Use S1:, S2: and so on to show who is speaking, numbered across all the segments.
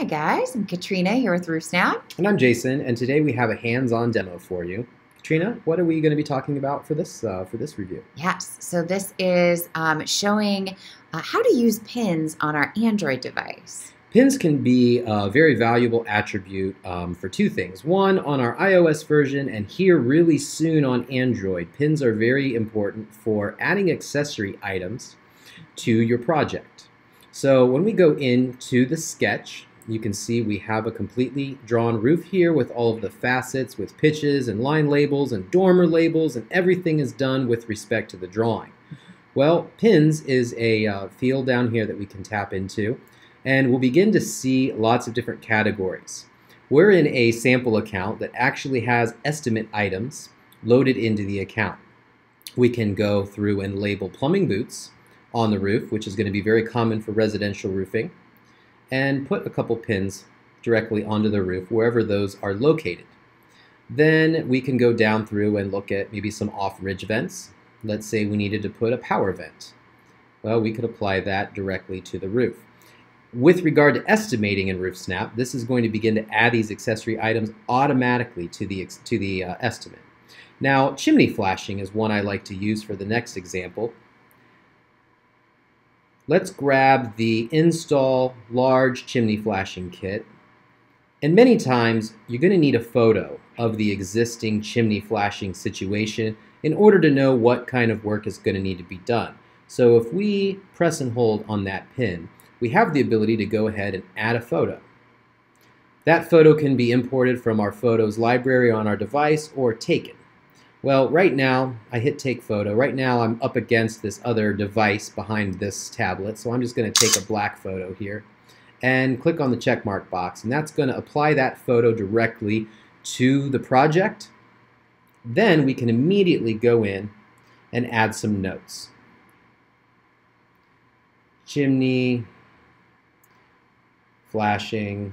S1: Hi guys, I'm Katrina here with RoofSnap.
S2: And I'm Jason, and today we have a hands-on demo for you. Katrina, what are we going to be talking about for this review?
S1: Yes, so this is showing how to use pins on our Android device.
S2: Pins can be a very valuable attribute for two things. One, on our iOS version, and here really soon on Android. Pins are very important for adding accessory items to your project. So when we go into the sketch, you can see we have a completely drawn roof here with all of the facets with pitches and line labels and dormer labels, and everything is done with respect to the drawing. Well, pins is a field down here that we can tap into, and we'll begin to see lots of different categories. We're in a sample account that actually has estimate items loaded into the account. We can go through and label plumbing boots on the roof, which is going to be very common for residential roofing, and put a couple pins directly onto the roof wherever those are located. Then we can go down through and look at maybe some off-ridge vents. Let's say we needed to put a power vent. Well, we could apply that directly to the roof. With regard to estimating in RoofSnap, this is going to begin to add these accessory items automatically to the estimate. Now, chimney flashing is one I like to use for the next example. Let's grab the Install Large Chimney Flashing Kit. And many times, you're going to need a photo of the existing chimney flashing situation in order to know what kind of work is going to need to be done. So if we press and hold on that pin, we have the ability to go ahead and add a photo. That photo can be imported from our photos library on our device or taken. Well, right now, I hit take photo. Right now, I'm up against this other device behind this tablet, so I'm just going to take a black photo here and click on the check mark box, and that's going to apply that photo directly to the project. Then we can immediately go in and add some notes. Chimney, flashing,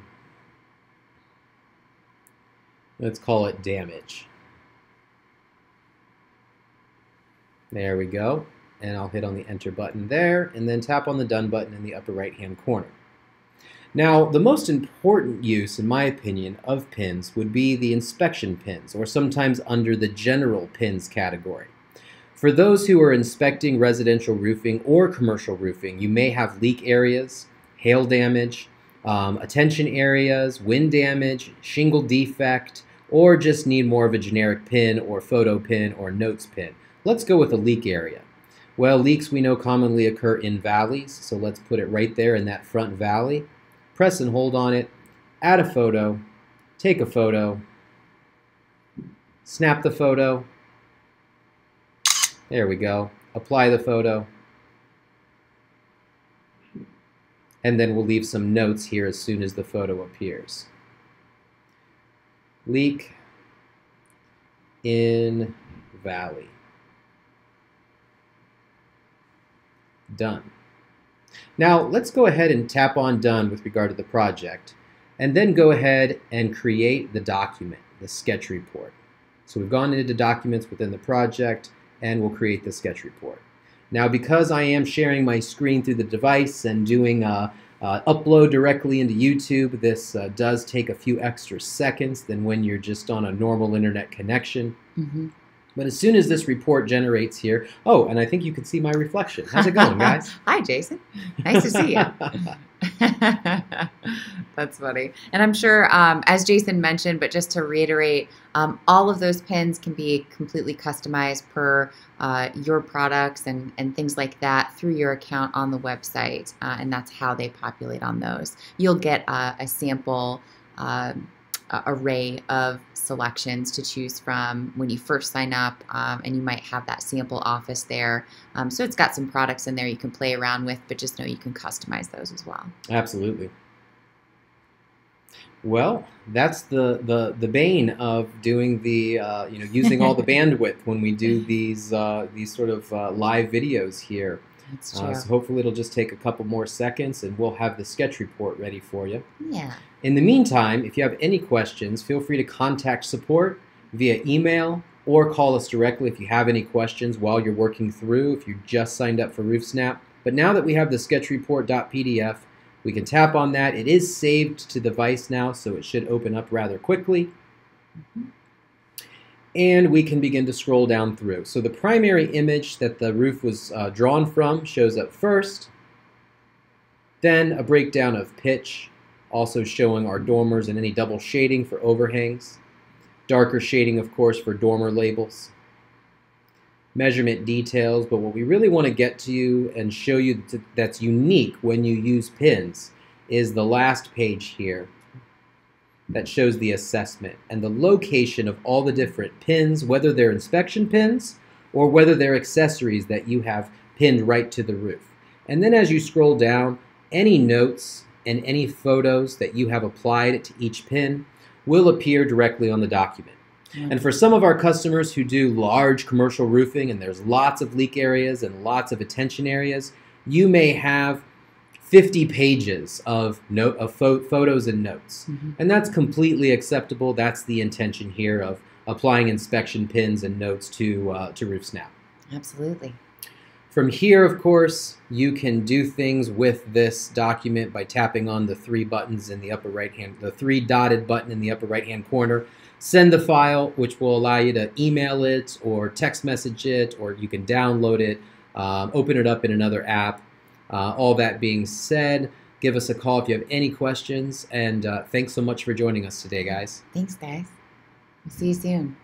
S2: let's call it damage. There we go, and I'll hit on the enter button there and then tap on the done button in the upper right hand corner. Now, the most important use, in my opinion, of pins would be the inspection pins, or sometimes under the general pins category. For those who are inspecting residential roofing or commercial roofing, you may have leak areas, hail damage, attention areas, wind damage, shingle defect, or just need more of a generic pin or photo pin or notes pin. Let's go with a leak area. Well, leaks we know commonly occur in valleys, so let's put it right there in that front valley. Press and hold on it, add a photo, take a photo, snap the photo. There we go. Apply the photo. And then we'll leave some notes here as soon as the photo appears. Leak in valley. Done. Now let's go ahead and tap on done with regard to the project, and then go ahead and create the document, the sketch report. So we've gone into documents within the project, and we'll create the sketch report. Now, because I am sharing my screen through the device and doing upload directly into YouTube, this does take a few extra seconds than when you're just on a normal internet connection. Mm-hmm. But as soon as this report generates here, oh, and I think you can see my reflection. How's it going, guys?
S1: Hi, Jason. Nice to see you. That's funny. And I'm sure, as Jason mentioned, but just to reiterate, all of those pins can be completely customized per your products and things like that through your account on the website, and that's how they populate on those. You'll get a sample array of selections to choose from when you first sign up, and you might have that sample office there. So it's got some products in there you can play around with, but just know you can customize those as well. Absolutely.
S2: Well, that's the bane of doing the using all the bandwidth when we do these sort of live videos here.
S1: That's true.
S2: So hopefully it'll just take a couple more seconds and we'll have the sketch report ready for you.
S1: Yeah.
S2: In the meantime, if you have any questions, feel free to contact support via email or call us directly if you have any questions while you're working through, if you just signed up for RoofSnap. But now that we have the sketchreport.pdf, We can tap on that. It is saved to the device now, so it should open up rather quickly. And we can begin to scroll down through. So the primary image that the roof was drawn from shows up first. Then a breakdown of pitch, also showing our dormers and any double shading for overhangs. Darker shading, of course, for dormer labels. Measurement details, but what we really want to get to you and show you that's unique when you use pins is the last page here that shows the assessment and the location of all the different pins, whether they're inspection pins or whether they're accessories that you have pinned right to the roof. And then as you scroll down, any notes and any photos that you have applied to each pin will appear directly on the document. And for some of our customers who do large commercial roofing and there's lots of leak areas and lots of attention areas, you may have 50 pages of photos and notes. And that's completely acceptable. That's the intention here of applying inspection pins and notes to RoofSnap.
S1: Absolutely.
S2: From here, of course, you can do things with this document by tapping on the three buttons in the upper right hand, the three dotted button in the upper right hand corner. Send the file, which will allow you to email it or text message it, or you can download it, open it up in another app. All that being said, give us a call if you have any questions, and thanks so much for joining us today, guys.
S1: Thanks, guys. We'll see you soon.